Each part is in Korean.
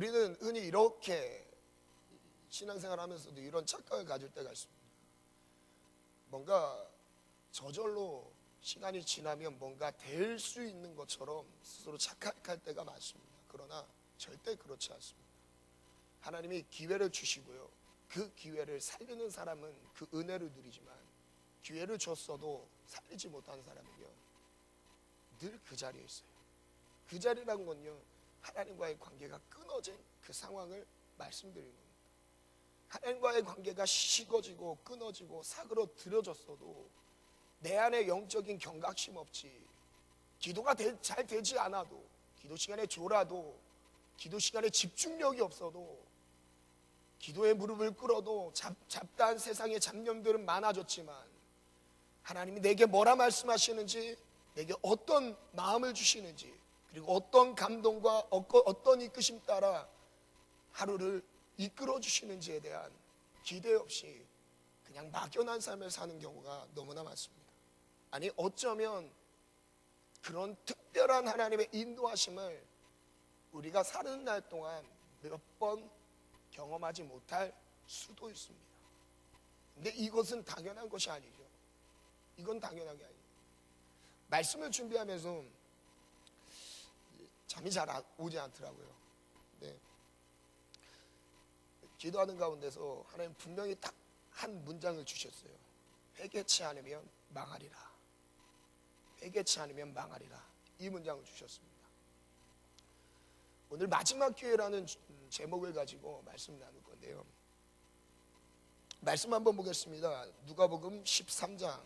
우리는 흔히 이렇게 신앙생활 하면서도 이런 착각을 가질 때가 있습니다. 뭔가 저절로 시간이 지나면 뭔가 될 수 있는 것처럼 스스로 착각할 때가 많습니다. 그러나 절대 그렇지 않습니다. 하나님이 기회를 주시고요, 그 기회를 살리는 사람은 그 은혜를 누리지만, 기회를 줬어도 살리지 못하는 사람은요, 늘 그 자리에 있어요. 그 자리란 건요, 하나님과의 관계가 끊어진 그 상황을 말씀드리는 겁니다. 하나님과의 관계가 식어지고 끊어지고 사그러들어졌어도 내 안에 영적인 경각심 없이, 기도가 잘 되지 않아도, 기도 시간에 졸아도, 기도 시간에 집중력이 없어도, 기도에 무릎을 꿇어도 잡다한 세상의 잡념들은 많아졌지만, 하나님이 내게 뭐라 말씀하시는지, 내게 어떤 마음을 주시는지, 그리고 어떤 감동과 어떤 이끄심 따라 하루를 이끌어 주시는지에 대한 기대 없이 그냥 막연한 삶을 사는 경우가 너무나 많습니다. 아니, 어쩌면 그런 특별한 하나님의 인도하심을 우리가 사는 날 동안 몇 번 경험하지 못할 수도 있습니다. 근데 이것은 당연한 것이 아니죠. 이건 당연한 게 아니에요. 말씀을 준비하면서 잠이 잘 오지 않더라고요. 네. 기도하는 가운데서 하나님 분명히 딱 한 문장을 주셨어요. 회개치 않으면 망하리라. 회개치 않으면 망하리라. 이 문장을 주셨습니다. 오늘 마지막 기회라는 제목을 가지고 말씀 나눌 건데요, 말씀 한번 보겠습니다. 누가복음 13장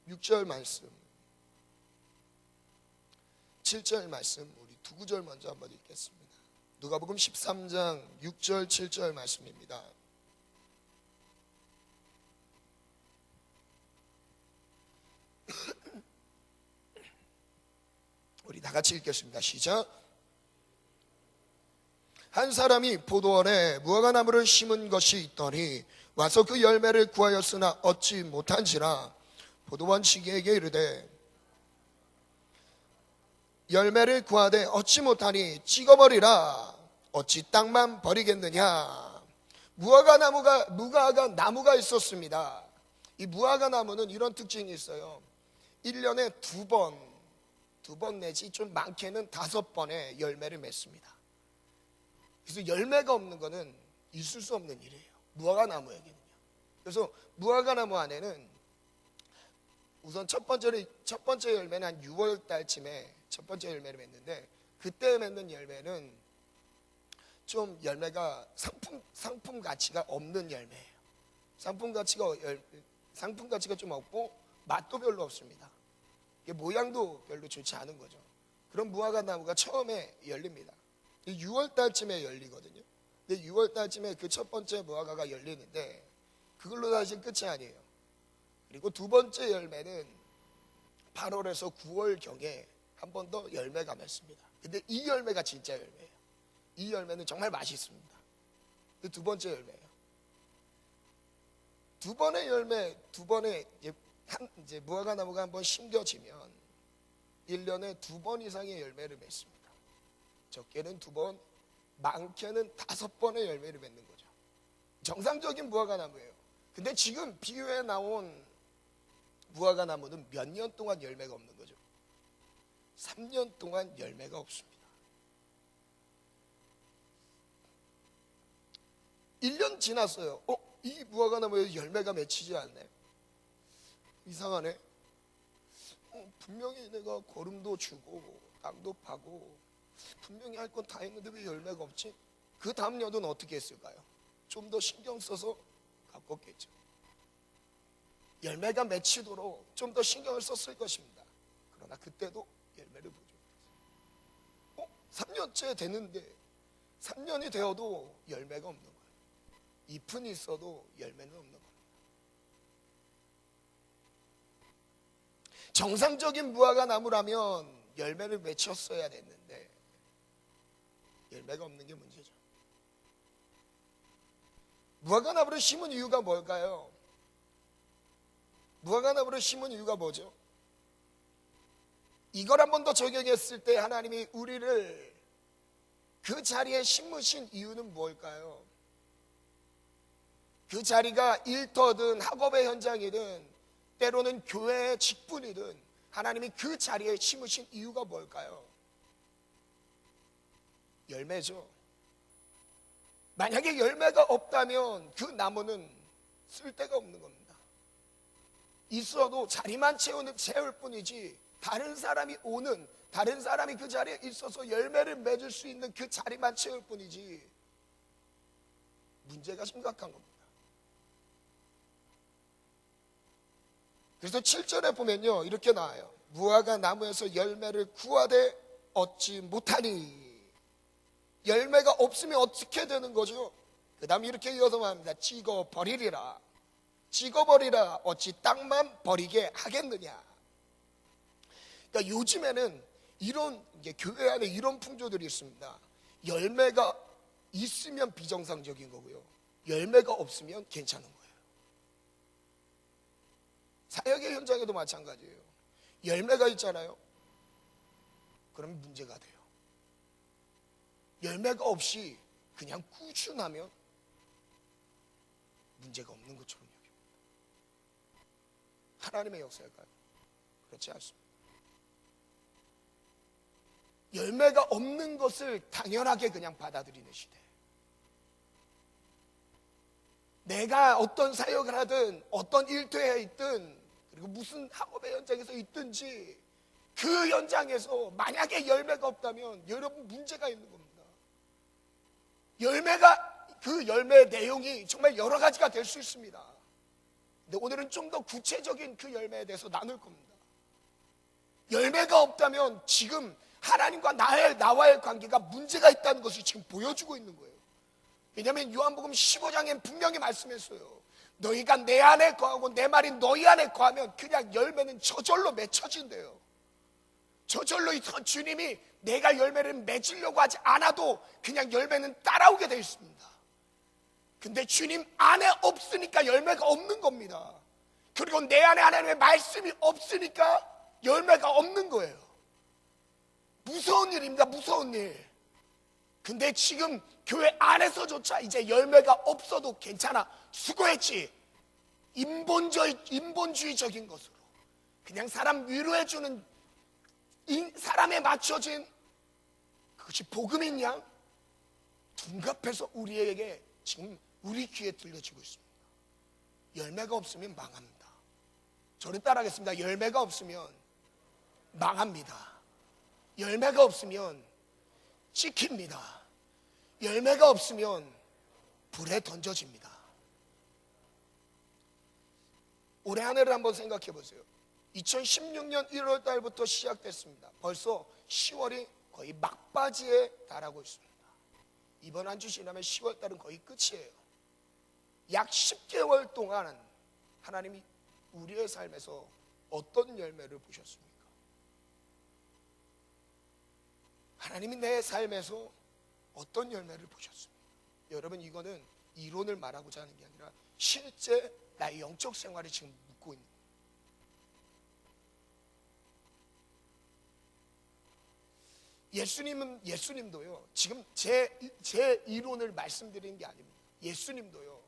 6절 말씀, 7절 말씀, 우리 두 구절 먼저 한번 읽겠습니다. 누가복음 13장 6절 7절 말씀입니다. 우리 다 같이 읽겠습니다. 시작. 한 사람이 포도원에 무화과나무를 심은 것이 있더니 와서 그 열매를 구하였으나 얻지 못한지라 포도원 지기에게 이르되 열매를 구하되 얻지 못하니 찍어버리라. 어찌 땅만 버리겠느냐. 무화과 나무가 있었습니다. 이 무화과 나무는 이런 특징이 있어요. 1년에 두 번 내지 좀 많게는 5번의 열매를 맺습니다. 그래서 열매가 없는 거는 있을 수 없는 일이에요, 무화과 나무에게는요. 그래서 무화과 나무 안에는 우선 첫 번째 열매는 한 6월 달쯤에 첫 번째 열매를 맺는데, 그때 맺는 열매는 좀 열매가 상품 가치가 없는 열매예요. 상품 가치가 좀 없고 맛도 별로 없습니다. 모양도 별로 좋지 않은 거죠. 그런 무화과 나무가 처음에 열립니다. 6월 달쯤에 열리거든요. 근데 6월 달쯤에 그 첫 번째 무화과가 열리는데 그걸로 사실 끝이 아니에요. 그리고 두 번째 열매는 8월에서 9월경에 한 번 더 열매가 맺습니다. 근데 이 열매가 진짜 열매예요. 이 열매는 정말 맛있습니다. 그 두 번째 열매예요. 두 번의 열매, 이제 무화과 나무가 한번 심겨지면 1년에 2번 이상의 열매를 맺습니다. 적게는 2번, 많게는 5번의 열매를 맺는 거죠. 정상적인 무화과 나무예요. 근데 지금 비교에 나온 무화과 나무는 몇 년 동안 열매가 없는 거죠. 3년 동안 열매가 없습니다. 1년 지났어요. 이 무화과 나무에 열매가 맺히지 않네. 이상하네. 분명히 내가 거름도 주고 땅도 파고 분명히 할 건 다 했는데 왜 열매가 없지? 그 다음 년은 어떻게 했을까요? 좀 더 신경 써서 가꿨겠죠. 열매가 맺히도록 좀 더 신경을 썼을 것입니다. 그러나 그때도 열매를 보지 못했어요. 3년째 됐는데 3년이 되어도 열매가 없는 거예요. 잎은 있어도 열매는 없는 거예요. 정상적인 무화과 나무라면 열매를 맺혔어야 됐는데 열매가 없는 게 문제죠. 무화과 나무를 심은 이유가 뭘까요? 무화과 나무를 심은 이유가 뭐죠? 이걸 한 번 더 적용했을 때 하나님이 우리를 그 자리에 심으신 이유는 무엇일까요? 그 자리가 일터든 학업의 현장이든 때로는 교회의 직분이든 하나님이 그 자리에 심으신 이유가 뭘까요? 열매죠. 만약에 열매가 없다면 그 나무는 쓸데가 없는 겁니다. 있어도 자리만 채울 뿐이지 다른 사람이 그 자리에 있어서 열매를 맺을 수 있는 그 자리만 채울 뿐이지 문제가 심각한 겁니다. 그래서 7절에 보면요 이렇게 나와요. 무화과 나무에서 열매를 구하되 얻지 못하니. 열매가 없으면 어떻게 되는 거죠? 그 다음 이렇게 이어서 말합니다. 찍어버리리라. 찍어버리라. 어찌 땅만 버리게 하겠느냐. 그러니까 요즘에는 이런 교회 안에 이런 풍조들이 있습니다. 열매가 있으면 비정상적인 거고요, 열매가 없으면 괜찮은 거예요. 사역의 현장에도 마찬가지예요. 열매가 있잖아요. 그러면 문제가 돼요. 열매가 없이 그냥 꾸준하면 문제가 없는 것처럼 여깁니다. 하나님의 역사일까요? 그렇지 않습니다. 열매가 없는 것을 당연하게 그냥 받아들이는 시대. 내가 어떤 사역을 하든 어떤 일터에 있든 그리고 무슨 학업의 현장에서 있든지 그 현장에서 만약에 열매가 없다면 여러분 문제가 있는 겁니다. 그 열매의 내용이 정말 여러 가지가 될 수 있습니다. 근데 오늘은 좀 더 구체적인 그 열매에 대해서 나눌 겁니다. 열매가 없다면 지금 하나님과 나와의 관계가 문제가 있다는 것을 지금 보여주고 있는 거예요. 왜냐하면 요한복음 15장엔 분명히 말씀했어요. 너희가 내 안에 거하고 내 말이 너희 안에 거하면 그냥 열매는 저절로 맺혀진대요. 저절로 주님이 내가 열매를 맺으려고 하지 않아도 그냥 열매는 따라오게 되어 있습니다. 근데 주님 안에 없으니까 열매가 없는 겁니다. 그리고 내 안에 하나님의 말씀이 없으니까 열매가 없는 거예요. 무서운 일입니다. 무서운 일. 근데 지금 교회 안에서조차 이제 열매가 없어도 괜찮아, 수고했지, 인본주의적인 것으로 그냥 사람 위로해주는 사람에 맞춰진 그것이 복음인 양 둔갑해서 우리에게 지금 우리 귀에 들려지고 있습니다. 열매가 없으면 망합니다. 저를 따라하겠습니다. 열매가 없으면 망합니다. 열매가 없으면 찍힙니다. 열매가 없으면 불에 던져집니다. 올해 한 해를 한번 생각해 보세요. 2016년 1월 달부터 시작됐습니다. 벌써 10월이 거의 막바지에 달하고 있습니다. 이번 한 주 지나면 10월 달은 거의 끝이에요. 약 10개월 동안 하나님이 우리의 삶에서 어떤 열매를 보셨습니까? 하나님이 내 삶에서 어떤 열매를 보셨습니까? 여러분, 이거는 이론을 말하고자 하는 게 아니라 실제 나의 영적 생활이 지금 묻고 있는 거예요. 예수님도요, 지금 제 이론을 말씀드리는 게 아닙니다. 예수님도요,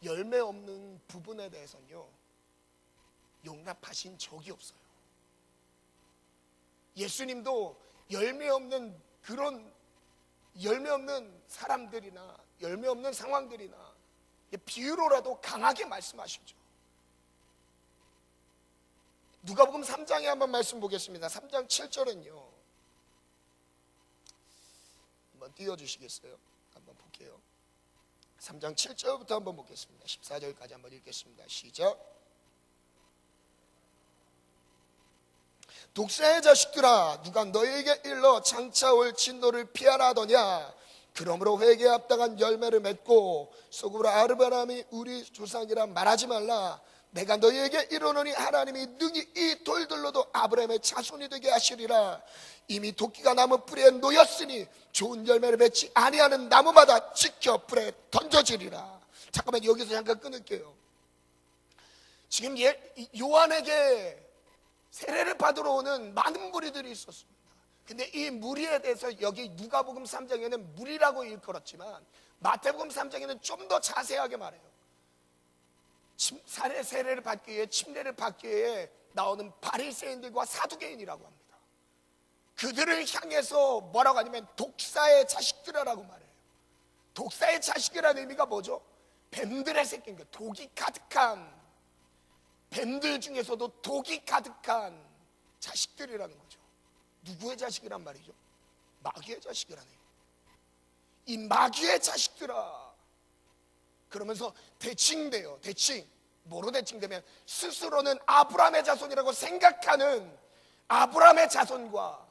열매 없는 부분에 대해서는요 용납하신 적이 없어요. 예수님도 열매 없는 사람들이나 열매 없는 상황들이나 비유로라도 강하게 말씀하시죠. 누가복음 3장에 한번 말씀 보겠습니다. 3장 7절은요, 한번 띄워주시겠어요? 한번 볼게요. 3장 7절부터 한번 보겠습니다. 14절까지 한번 읽겠습니다. 시작. 독사의 자식들아, 누가 너희에게 일러 장차 올 진노를 피하라 하더냐? 그러므로 회개에 합당한 열매를 맺고 속으로 아르바람이 우리 조상이라 말하지 말라. 내가 너희에게 이르노니 하나님이 능히 이 돌들로도 아브라함의 자손이 되게 하시리라. 이미 도끼가 나무 뿌리에 놓였으니 좋은 열매를 맺지 아니하는 나무마다 지켜 불에 던져지리라. 잠깐만 여기서 잠깐 끊을게요. 지금 요한에게 세례를 받으러 오는 많은 무리들이 있었습니다. 근데 이 무리에 대해서 여기 누가복음 3장에는 무리라고 일컬었지만 마태복음 3장에는 좀 더 자세하게 말해요. 세례를 받기 위해, 침례를 받기 위해 나오는 바리새인들과 사두개인이라고 합니다. 그들을 향해서 뭐라고 하냐면 독사의 자식들이라고 말해요. 독사의 자식이라는 의미가 뭐죠? 뱀들의 새끼인 거예요. 독이 가득한, 뱀들 중에서도 독이 가득한 자식들이라는 거죠. 누구의 자식이란 말이죠? 마귀의 자식이라는 얘기예요. 이 마귀의 자식들아. 그러면서 대칭돼요. 대칭. 뭐로 대칭되면 스스로는 아브라함의 자손이라고 생각하는 아브라함의 자손과,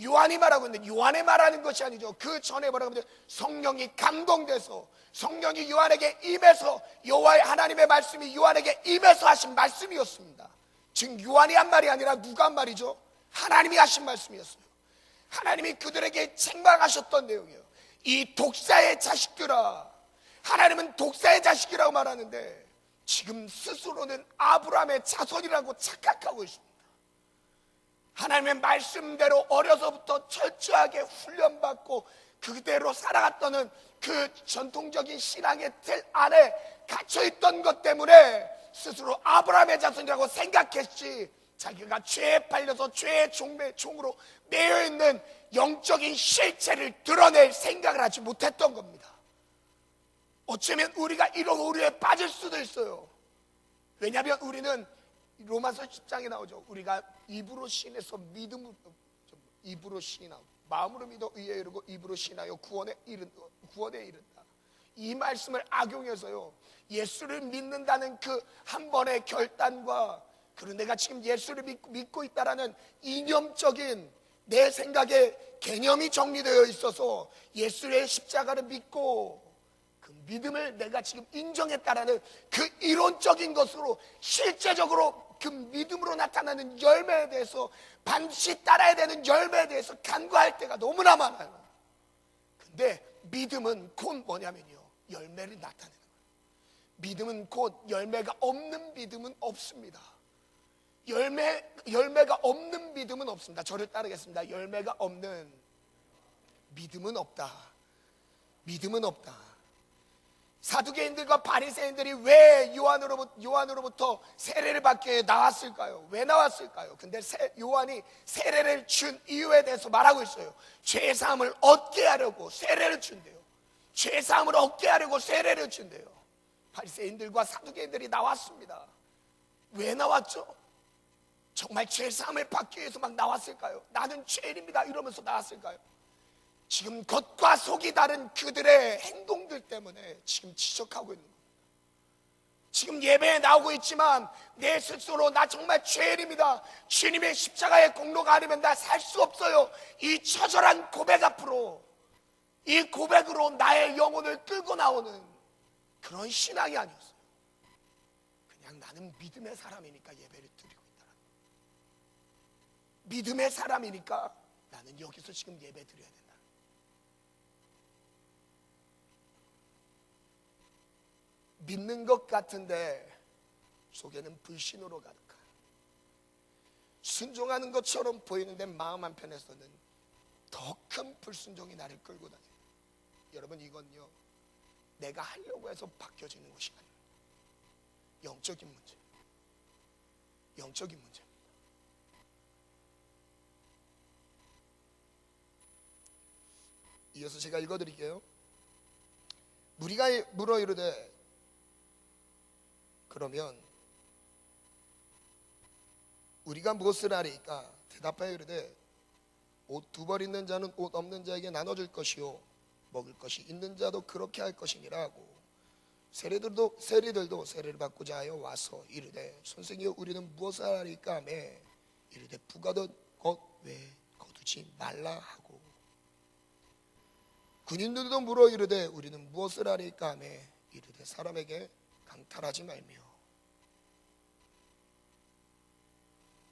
요한이 말하고 있는데 요한이 말하는 것이 아니죠. 그 전에 뭐라고 하면 성령이 감동돼서, 성령이 요한에게 임해서, 여호와의 하나님의 말씀이 요한에게 임해서 하신 말씀이었습니다. 즉 요한이 한 말이 아니라 누가 한 말이죠? 하나님이 하신 말씀이었어요. 하나님이 그들에게 책망하셨던 내용이에요. 이 독사의 자식들아. 하나님은 독사의 자식이라고 말하는데 지금 스스로는 아브라함의 자손이라고 착각하고 있습니다. 하나님의 말씀대로 어려서부터 철저하게 훈련받고 그대로 살아갔던 그 전통적인 신앙의 틀 안에 갇혀있던 것 때문에 스스로 아브라함의 자손이라고 생각했지, 자기가 죄에 팔려서 죄의 종으로 매여있는 영적인 실체를 드러낼 생각을 하지 못했던 겁니다. 어쩌면 우리가 이런 오류에 빠질 수도 있어요. 왜냐하면 우리는 로마서 10장에 나오죠. 우리가 입으로 신에서 믿음으로, 입으로 신하고 마음으로 믿어 의에 이르고 입으로 신하여 구원에 이른다. 이 말씀을 악용해서요, 예수를 믿는다는 그 한 번의 결단과, 그리고 내가 지금 예수를 믿고 있다라는 이념적인 내 생각의 개념이 정리되어 있어서 예수의 십자가를 믿고 그 믿음을 내가 지금 인정했다라는 그 이론적인 것으로 실제적으로 그 믿음으로 나타나는 열매에 대해서, 반드시 따라야 되는 열매에 대해서 간과할 때가 너무나 많아요. 근데 믿음은 곧 뭐냐면요, 열매를 나타내는 거예요. 믿음은 곧 열매가 없는 믿음은 없습니다. 열매가 없는 믿음은 없습니다. 저를 따르겠습니다. 열매가 없는 믿음은 없다. 믿음은 없다. 사두개인들과 바리새인들이 왜 요한으로부터 세례를 받기 위해 나왔을까요? 왜 나왔을까요? 근데 요한이 세례를 준 이유에 대해서 말하고 있어요. 죄사함을 얻게 하려고 세례를 준대요. 죄사함을 얻게 하려고 세례를 준대요. 바리새인들과 사두개인들이 나왔습니다. 왜 나왔죠? 정말 죄사함을 받기 위해서 막 나왔을까요? 나는 죄인입니다 이러면서 나왔을까요? 지금 겉과 속이 다른 그들의 행동들 때문에 지금 지적하고 있는 겁니다. 지금 예배에 나오고 있지만 내 스스로 나 정말 죄인입니다, 주님의 십자가의 공로가 아니면 나 살 수 없어요, 이 처절한 고백 앞으로, 이 고백으로 나의 영혼을 끌고 나오는 그런 신앙이 아니었어요. 그냥 나는 믿음의 사람이니까 예배를 드리고 있다. 믿음의 사람이니까 나는 여기서 지금 예배 드려야 된다. 믿는 것 같은데 속에는 불신으로 가득한, 순종하는 것처럼 보이는데 마음 한편에서는 더 큰 불순종이 나를 끌고 다녀요. 여러분, 이건요 내가 하려고 해서 바뀌어지는 것이 아닙니다. 영적인 문제, 영적인 문제입니다. 이어서 제가 읽어드릴게요. 무리가 물어 이르되, 그러면 우리가 무엇을 하리까? 대답하여 이르되, 옷 2벌 있는 자는 옷 없는 자에게 나눠줄 것이요 먹을 것이 있는 자도 그렇게 할 것이니라 하고, 세리들도 세례를 받고자 하여 와서 이르되, 선생이여 우리는 무엇을 하리까 하며 이르되, 부가던 것 외에 거두지 말라 하고, 군인들도 물어 이르되 우리는 무엇을 하리까 하며 이르되, 사람에게 강탈하지 말며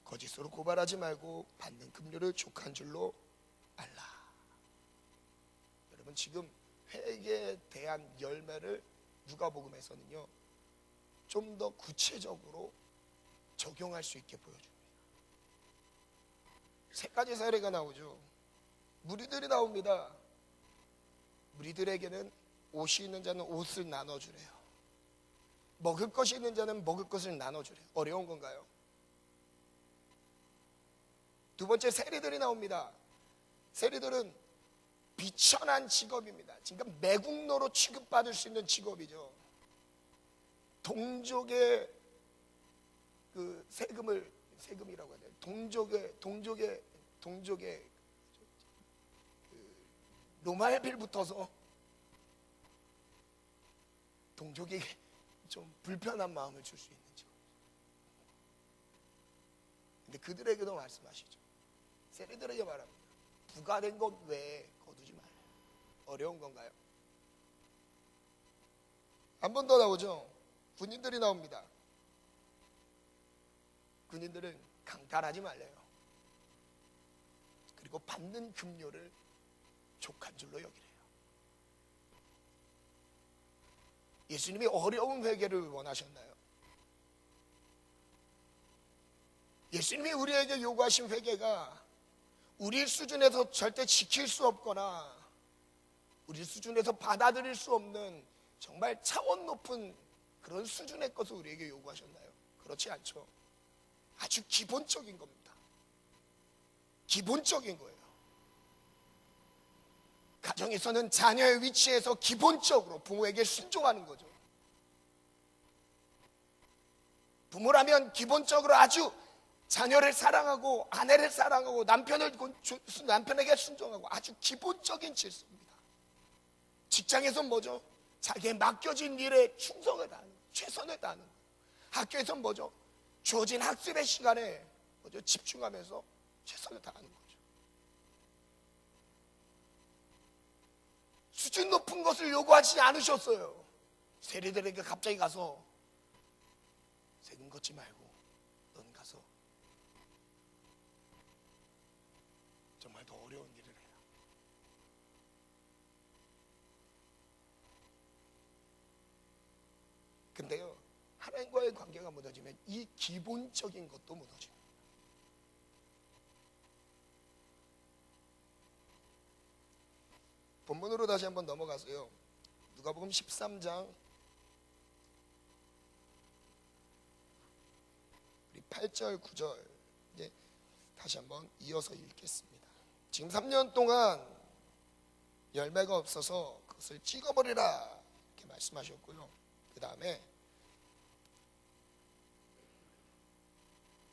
거짓으로 고발하지 말고 받는 급료를 족한 줄로 알라. 여러분, 지금 회개에 대한 열매를 누가복음에서는요 좀 더 구체적으로 적용할 수 있게 보여줍니다. 3가지 사례가 나오죠. 무리들이 나옵니다. 무리들에게는 옷이 있는 자는 옷을 나눠주래요. 먹을 것이 있는 자는 먹을 것을 나눠주래요. 어려운 건가요? 두 번째, 세리들이 나옵니다. 세리들은 비천한 직업입니다. 그러니까 매국노로 취급받을 수 있는 직업이죠. 동족의 그 세금이라고 해야 돼요. 동족의 그 노말빌 붙어서 동족에게 좀 불편한 마음을 줄 수 있는 직업. 근데 그들에게도 말씀하시죠. 세리들에게 말합니다. 부과된 것 외에 거두지 말라. 어려운 건가요? 한 번 더 나오죠. 군인들이 나옵니다. 군인들은 강탈하지 말래요. 그리고 받는 급료를 족한 줄로 여기래요. 예수님이 어려운 회개를 원하셨나요? 예수님이 우리에게 요구하신 회개가 우리 수준에서 절대 지킬 수 없거나 우리 수준에서 받아들일 수 없는 정말 차원 높은 그런 수준의 것을 우리에게 요구하셨나요? 그렇지 않죠. 아주 기본적인 겁니다. 기본적인 거예요. 가정에서는 자녀의 위치에서 기본적으로 부모에게 순종하는 거죠. 부모라면 기본적으로 아주 자녀를 사랑하고 아내를 사랑하고 남편에게 순종하고 아주 기본적인 질서입니다. 직장에서 뭐죠? 자기의 맡겨진 일에 충성을 다하는 거예요. 최선을 다하는 거예요. 학교에서는 뭐죠? 주어진 학습의 시간에 뭐죠? 집중하면서 최선을 다하는 거죠. 수준 높은 것을 요구하지 않으셨어요. 세리들에게 갑자기 가서 세금 걷지 말고 넌 가서 정말 더 어려운 일을 해라. 근데요, 하나님과의 관계가 무너지면 이 기본적인 것도 무너집니다. 본문으로 다시 한번 넘어가서요. 누가복음 13장 8절 9절 이제 다시 한번 이어서 읽겠습니다. 지금 3년 동안 열매가 없어서 그것을 찍어버리라 이렇게 말씀하셨고요. 그 다음에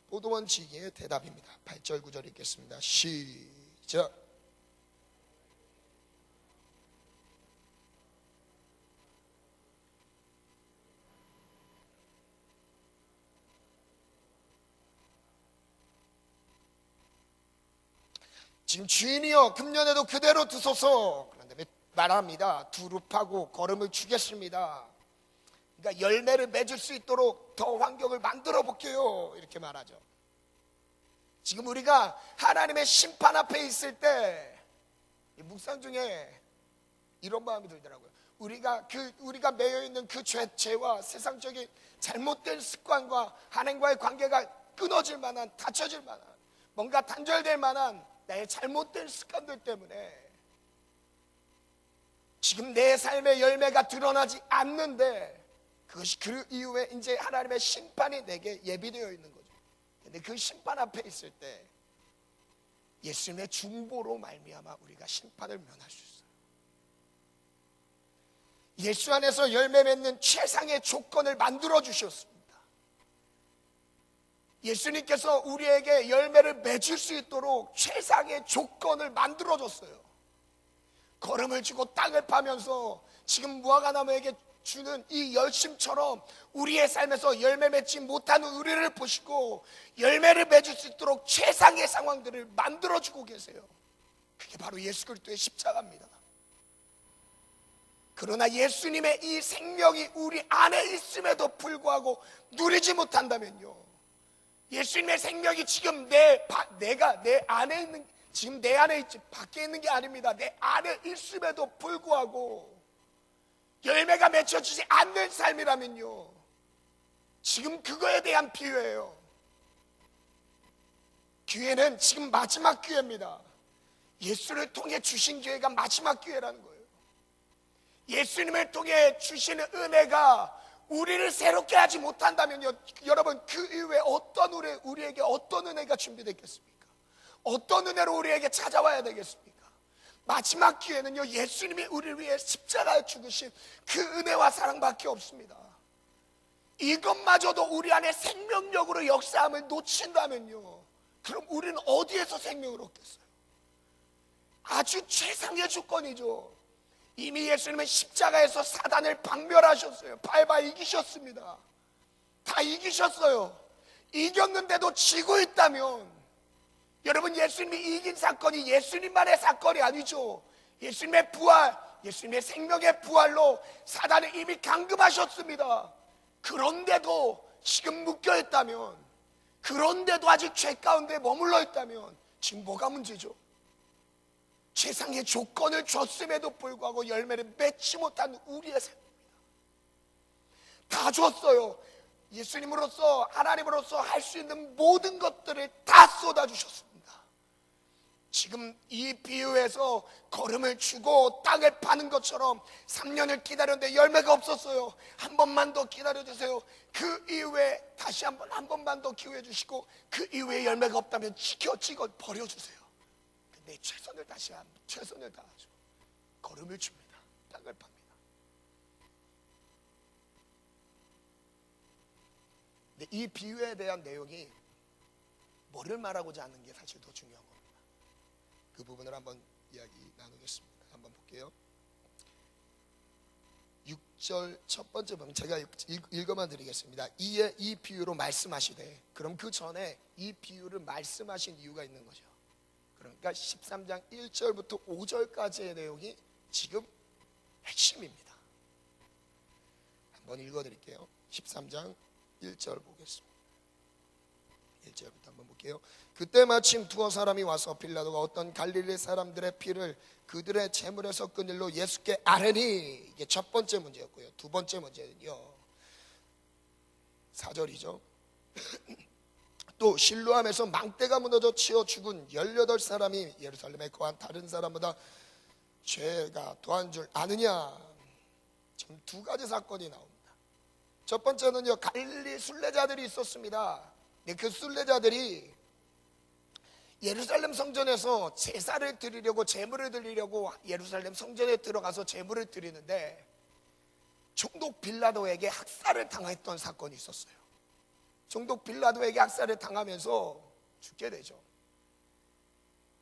포도원 지기의 대답입니다. 8절 9절 읽겠습니다. 시작. 지금 주인이여 금년에도 그대로 두소서. 그런데 말합니다. 두릅하고 거름을 주겠습니다. 그러니까 열매를 맺을 수 있도록 더 환경을 만들어 볼게요. 이렇게 말하죠. 지금 우리가 하나님의 심판 앞에 있을 때 묵상 중에 이런 마음이 들더라고요. 우리가 매여 있는 그 죄와 세상적인 잘못된 습관과 하나님과의 관계가 끊어질 만한, 닫혀질 만한, 뭔가 단절될 만한 나의 잘못된 습관들 때문에 지금 내 삶의 열매가 드러나지 않는데 그것이 그 이후에 이제 하나님의 심판이 내게 예비되어 있는 거죠. 근데 그 심판 앞에 있을 때 예수님의 중보로 말미암아 우리가 심판을 면할 수 있어요. 예수 안에서 열매 맺는 최상의 조건을 만들어 주셨습니다. 예수님께서 우리에게 열매를 맺을 수 있도록 최상의 조건을 만들어줬어요. 걸음을 주고 땅을 파면서 지금 무화과나무에게 주는 이 열심처럼 우리의 삶에서 열매 맺지 못하는 우리를 보시고 열매를 맺을 수 있도록 최상의 상황들을 만들어주고 계세요. 그게 바로 예수 그리스도의 십자가입니다. 그러나 예수님의 이 생명이 우리 안에 있음에도 불구하고 누리지 못한다면요, 예수님의 생명이 지금 내가 내 안에 있는, 지금 내 안에 있지 밖에 있는 게 아닙니다. 내 안에 있음에도 불구하고 열매가 맺혀지지 않는 삶이라면요, 지금 그거에 대한 비유예요. 기회는 지금 마지막 기회입니다. 예수를 통해 주신 기회가 마지막 기회라는 거예요. 예수님을 통해 주시는 은혜가 우리를 새롭게 하지 못한다면요, 여러분, 그 이후에 우리에게 어떤 은혜가 준비됐겠습니까? 어떤 은혜로 우리에게 찾아와야 되겠습니까? 마지막 기회는요, 예수님이 우리를 위해 십자가에 죽으신 그 은혜와 사랑밖에 없습니다. 이것마저도 우리 안에 생명력으로 역사함을 놓친다면요, 그럼 우리는 어디에서 생명을 얻겠어요? 아주 최상의 조건이죠. 이미 예수님은 십자가에서 사단을 박멸하셨어요. 밟아 이기셨습니다. 다 이기셨어요. 이겼는데도 지고 있다면, 여러분, 예수님이 이긴 사건이 예수님만의 사건이 아니죠. 예수님의 부활, 예수님의 생명의 부활로 사단을 이미 감금하셨습니다. 그런데도 지금 묶여있다면, 그런데도 아직 죄 가운데 머물러 있다면 지금 뭐가 문제죠? 최상의 조건을 줬음에도 불구하고 열매를 맺지 못한 우리의 삶입니다. 다 줬어요. 예수님으로서, 하나님으로서 할 수 있는 모든 것들을 다 쏟아주셨습니다. 지금 이 비유에서 거름을 주고 땅을 파는 것처럼 3년을 기다렸는데 열매가 없었어요. 한 번만 더 기다려주세요. 그 이후에 다시 한 번만 더 기회 주시고, 그 이후에 열매가 없다면 찍어 버려주세요. 내 최선을 다하죠. 걸음을 줍니다. 땅을 팝니다. 근데 이 비유에 대한 내용이 뭐를 말하고자 하는 게 사실 더 중요한 겁니다. 그 부분을 한번 이야기 나누겠습니다. 한번 볼게요. 6절 첫 번째 부분 제가 읽어만 드리겠습니다. 이에 이 비유로 말씀하시되, 그럼 그 전에 이 비유를 말씀하신 이유가 있는 거죠. 그러니까 13장 1절부터 5절까지의 내용이 지금 핵심입니다. 한번 읽어드릴게요. 13장 1절 보겠습니다. 1절부터 한번 볼게요. 그때 마침 두어 사람이 와서 빌라도가 어떤 갈릴리 사람들의 피를 그들의 제물에서 끈 일로 예수께 아뢰니, 이게 첫 번째 문제였고요. 두 번째 문제는요, 4절이죠. 또 실로암에서 망대가 무너져 치어 죽은 18사람이 예루살렘에 거한 다른 사람보다 죄가 더한 줄 아느냐. 지금 두 가지 사건이 나옵니다. 첫 번째는요, 갈릴리 순례자들이 있었습니다. 그 순례자들이 예루살렘 성전에서 제사를 드리려고, 제물을 드리려고 예루살렘 성전에 들어가서 제물을 드리는데 총독 빌라도에게 학살을 당했던 사건이 있었어요. 총독 빌라도에게 학살을 당하면서 죽게 되죠.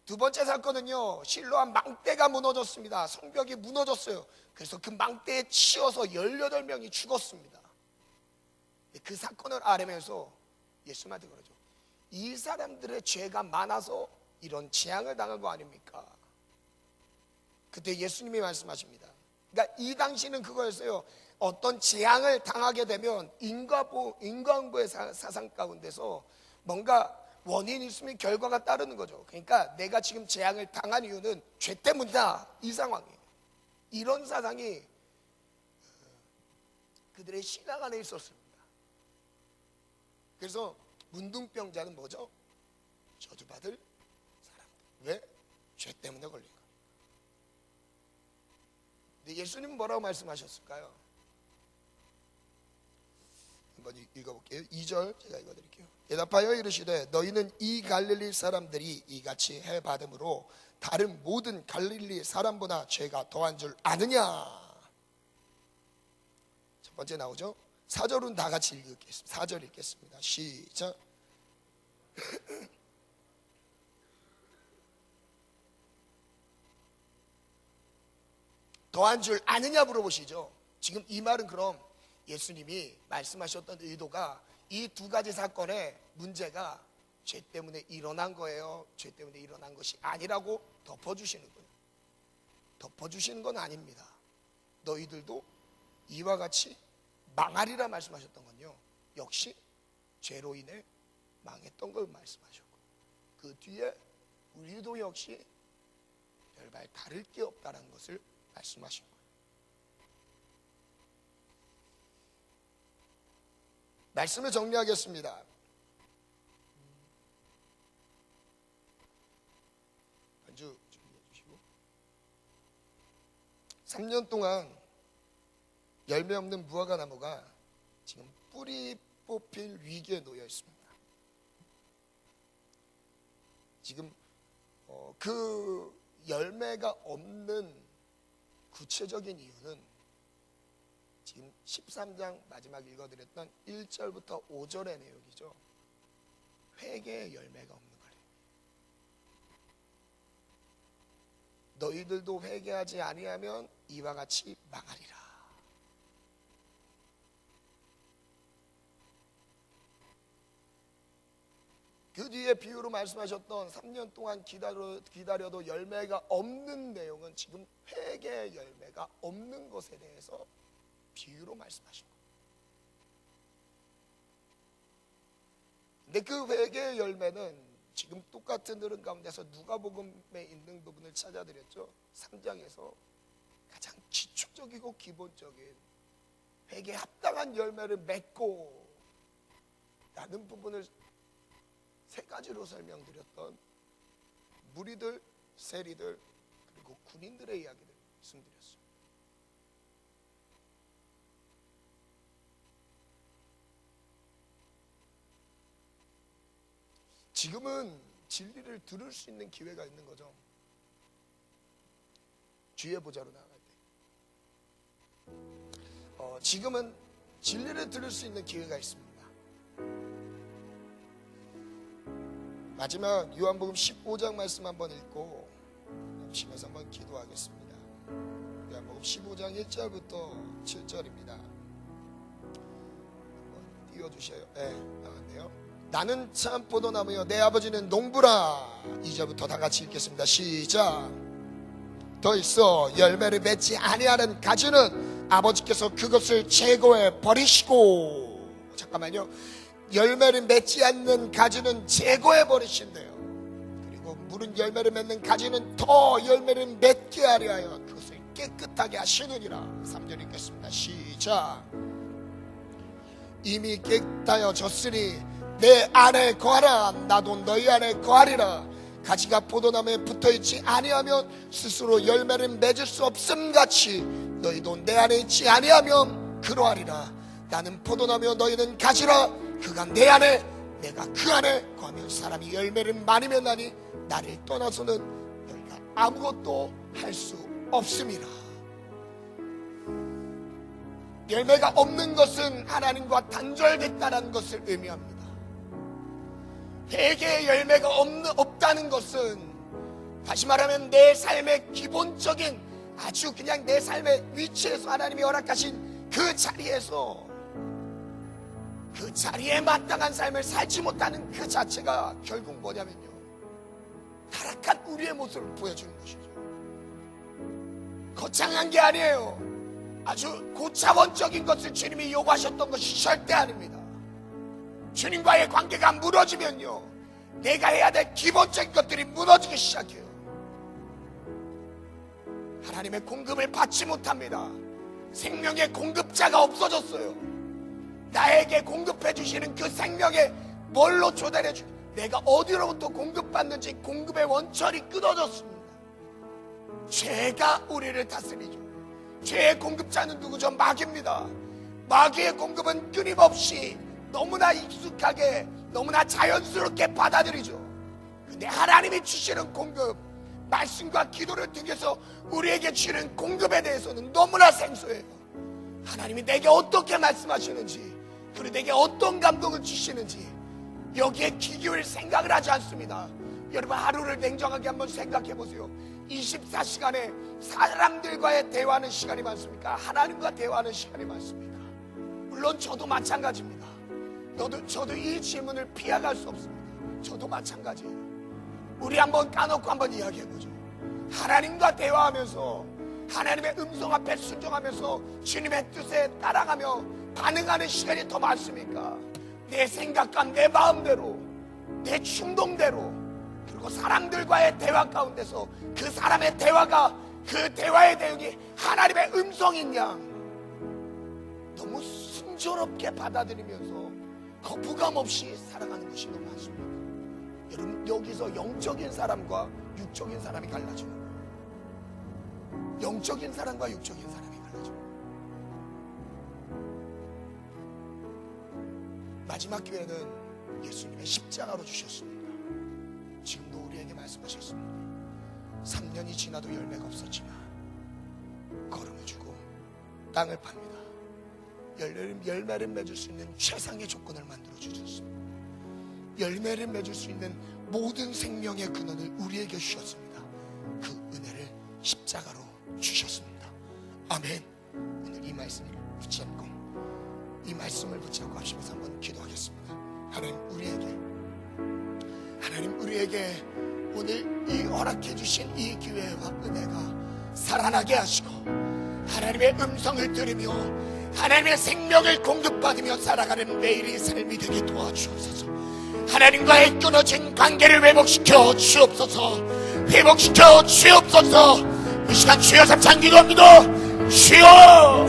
두 번째 사건은요, 실로암 망대가 무너졌습니다. 성벽이 무너졌어요. 그래서 그 망대에 치여서 18명이 죽었습니다. 그 사건을 알으면서 예수님한테 그러죠. 이 사람들의 죄가 많아서 이런 재앙을 당한 거 아닙니까? 그때 예수님이 말씀하십니다. 그러니까 이 당시는 그거였어요. 어떤 재앙을 당하게 되면 인과응보의 사상 가운데서 뭔가 원인이 있으면 결과가 따르는 거죠. 그러니까 내가 지금 재앙을 당한 이유는 죄 때문이다, 이 상황이에요. 이런 사상이 그들의 신앙 안에 있었습니다. 그래서 문둥병자는 뭐죠? 저주받을 사람. 왜? 죄 때문에 걸린 거예요. 근데 예수님은 뭐라고 말씀하셨을까요? 한번 읽어볼게요. 2절 제가 읽어드릴게요. 대답하여 이르시되 너희는 이 갈릴리 사람들이 이같이 해받음으로 다른 모든 갈릴리 사람보다 죄가 더한 줄 아느냐. 첫 번째 나오죠. 4절은 다 같이 읽겠습니다. 4절 읽겠습니다. 시작. 더한 줄 아느냐 물어보시죠. 지금 이 말은 그럼 예수님이 말씀하셨던 의도가 이 두 가지 사건의 문제가 죄 때문에 일어난 거예요, 죄 때문에 일어난 것이 아니라고 덮어주시는 거예요. 덮어주시는 건 아닙니다. 너희들도 이와 같이 망하리라 말씀하셨던 건요, 역시 죄로 인해 망했던 걸 말씀하셨고, 그 뒤에 우리도 역시 별반 다를 게 없다는 것을 말씀하신 거예요. 말씀을 정리하겠습니다. 연주 준비. 3년 동안 열매 없는 무화과 나무가 지금 뿌리 뽑힐 위기에 놓여 있습니다. 지금 그 열매가 없는 구체적인 이유는 지금 13장 마지막 읽어드렸던 1절부터 5절의 내용이죠. 회개의 열매가 없는 거예요. 너희들도 회개하지 아니하면 이와 같이 망하리라. 그 뒤에 비유로 말씀하셨던 3년 동안 기다려도 열매가 없는 내용은 지금 회개의 열매가 없는 것에 대해서 비유로 말씀하신 거예요. 근데 그 회개의 열매는 지금 똑같은 흐름 가운데서 누가복음에 있는 부분을 찾아드렸죠. 3장에서 가장 기초적이고 기본적인 회개에 합당한 열매를 맺고 라는 부분을 세 가지로 설명드렸던 무리들, 세리들, 그리고 군인들의 이야기를 말씀드렸습니다. 지금은 진리를 들을 수 있는 기회가 있는 거죠. 주의 보좌로 나갈 때 지금은 진리를 들을 수 있는 기회가 있습니다. 마지막 요한복음 15장 말씀 한번 읽고 멈추면서 한번 기도하겠습니다. 요한복음 15장 1절부터 7절입니다. 한번 띄워주셔요. 네, 나왔네요. 나는 참 포도나무여 내 아버지는 농부라. 2절부터 다 같이 읽겠습니다. 시작. 더 있어 열매를 맺지 아니하는 가지는 아버지께서 그것을 제거해 버리시고. 잠깐만요. 열매를 맺지 않는 가지는 제거해 버리신대요. 그리고 무른 열매를 맺는 가지는 더 열매를 맺게 하려 하여 그것을 깨끗하게 하시느니라. 3절 읽겠습니다. 시작. 이미 깨끗하여졌으니 내 안에 거하라. 나도 너희 안에 거하리라. 가지가 포도나무에 붙어있지 아니하면 스스로 열매를 맺을 수 없음같이 너희도 내 안에 있지 아니하면 그러하리라. 나는 포도나무여 너희는 가지라. 그가 내 안에 내가 그 안에 거하면 사람이 열매를 많이 맺나니 나를 떠나서는 너희가 아무것도 할 수 없음이라. 열매가 없는 것은 하나님과 단절됐다는 것을 의미합니다. 회개의 열매가 없다는 것은 다시 말하면 내 삶의 기본적인 아주 그냥 내 삶의 위치에서 하나님이 허락하신 그 자리에 마땅한 삶을 살지 못하는 그 자체가 결국 뭐냐면요, 타락한 우리의 모습을 보여주는 것이죠. 거창한 게 아니에요. 아주 고차원적인 것을 주님이 요구하셨던 것이 절대 아닙니다. 주님과의 관계가 무너지면요, 내가 해야 될 기본적인 것들이 무너지기 시작해요. 하나님의 공급을 받지 못합니다. 생명의 공급자가 없어졌어요. 나에게 공급해 주시는 그 생명에 뭘로 조달해 주? 내가 어디로부터 공급받는지 공급의 원천이 끊어졌습니다. 죄가 우리를 다스리죠. 죄의 공급자는 누구죠? 마귀입니다. 마귀의 공급은 끊임없이 너무나 익숙하게 너무나 자연스럽게 받아들이죠. 근데 하나님이 주시는 공급, 말씀과 기도를 통해서 우리에게 주시는 공급에 대해서는 너무나 생소해요. 하나님이 내게 어떻게 말씀하시는지, 그리고 내게 어떤 감동을 주시는지 여기에 귀 기울일 생각을 하지 않습니다. 여러분, 하루를 냉정하게 한번 생각해 보세요. 24시간에 사람들과의 대화하는 시간이 많습니까? 하나님과 대화하는 시간이 많습니까? 물론 저도 마찬가지입니다. 저도 이 질문을 피해갈 수 없습니다. 저도 마찬가지예요. 우리 한번 까놓고 한번 이야기해보죠. 하나님과 대화하면서 하나님의 음성 앞에 순종하면서 주님의 뜻에 따라가며 반응하는 시간이 더 많습니까? 내 생각과 내 마음대로, 내 충동대로, 그리고 사람들과의 대화 가운데서 그 사람의 대화가, 그 대화의 내용이 하나님의 음성인 양 너무 순조롭게 받아들이면서 거부감 없이 살아가는 것이 너무 많습니다. 여러분, 여기서 영적인 사람과 육적인 사람이 갈라지는 거예요. 영적인 사람과 육적인 사람이 갈라져. 마지막 기회는 예수님의 십자가로 주셨습니다. 지금도 우리에게 말씀하셨습니다. 3년이 지나도 열매가 없었지만 걸음을 주고 땅을 팝니다. 열매를 맺을 수 있는 최상의 조건을 만들어 주셨습니다. 열매를 맺을 수 있는 모든 생명의 근원을 우리에게 주셨습니다. 그 은혜를 십자가로 주셨습니다. 아멘. 오늘 이 말씀을 붙잡고 하시면서 한번 기도하겠습니다. 하나님 우리에게 오늘 이 허락해 주신 이 기회와 은혜가 살아나게 하시고 하나님의 음성을 들으며 하나님의 생명을 공급받으며 살아가는 매일의 삶이 되게 도와주옵소서. 하나님과의 끊어진 관계를 회복시켜 주옵소서. 이 시간 주여 삼창 기도합니다. 주여